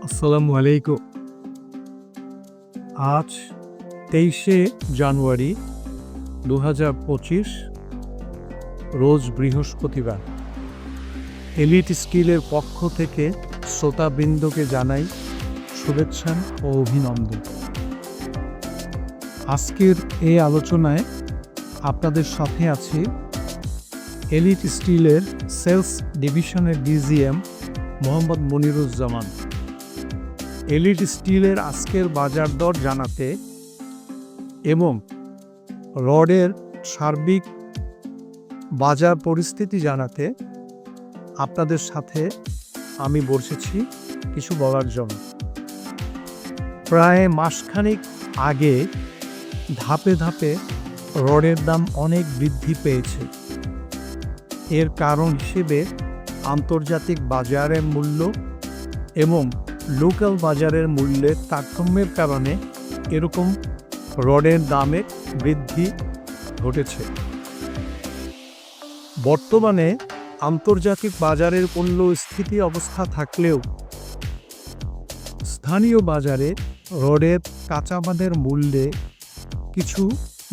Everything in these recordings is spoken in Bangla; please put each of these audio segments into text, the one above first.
আসসালামু আলাইকুম। আজ ২৩শে জানুয়ারি ২০২৫, রোজ বৃহস্পতিবার। এলিট স্টিলের পক্ষ থেকে শ্রোতাবৃন্দকে জানাই শুভেচ্ছা ও অভিনন্দন। আজকের এই আলোচনায় আপনাদের সাথে আছি এলিট স্টিলের সেলস ডিভিশনের ডিজিএম মোহাম্মদ মনিরুজ্জামান। এলিট স্টিলের আজকের বাজার দর জানাতে এবং রডের সার্বিক বাজার পরিস্থিতি জানাতে আপনাদের সাথে আমি বসেছি কিছু বলার জন্য। প্রায় মাসখানেক আগে ধাপে ধাপে রডের দাম অনেক বৃদ্ধি পেয়েছে। এর কারণ হিসেবে আন্তর্জাতিক বাজারের মূল্য এবং লোকাল বাজারের মূল্যের তারতম্যের কারণে এরকম রডের দামে বৃদ্ধি ঘটেছে। বর্তমানে আন্তর্জাতিক বাজারের মূল্য স্থিতি অবস্থা থাকলেও স্থানীয় বাজারে রডের কাঁচামালের মূল্যে কিছু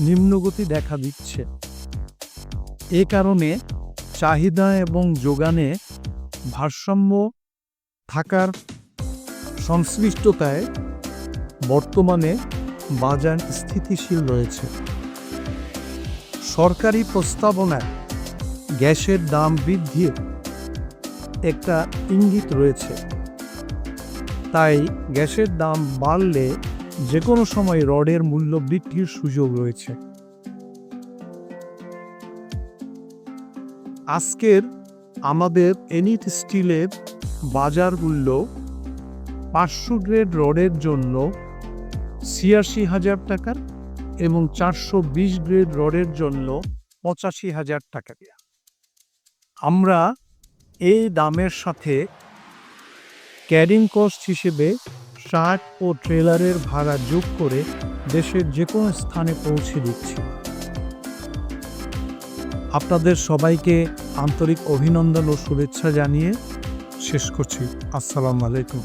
নিম্নগতি দেখা দিচ্ছে। এ কারণে চাহিদা এবং যোগানে ভারসাম্য থাকার সংশ্লিষ্টতায় বর্তমানে বাজার স্থিতিশীল রয়েছে। সরকারি প্রস্তাবনায় গ্যাসের দাম বৃদ্ধির একটা ইঙ্গিত রয়েছে, তাই গ্যাসের দাম বাড়লে যে কোনো সময় রডের মূল্য বৃদ্ধির সুযোগ রয়েছে। আজকের আমাদের এলিট স্টিলের বাজার মূল্য 500 গ্রেড রডের জন্য ৮৬,০০০ টাকা এবং 420 গ্রেড রডের জন্য ৮৫,০০০ টাকা। আমরা এই দামের সাথে ক্যারিং কস্ট হিসেবে ট্রাক ও ট্রেলারের ভাড়া যোগ করে দেশের যে কোনো স্থানে পৌঁছে দিচ্ছি। আপনাদের সবাইকে আন্তরিক অভিনন্দন ও শুভেচ্ছা জানিয়ে শেষ করছি। আসসালামু আলাইকুম।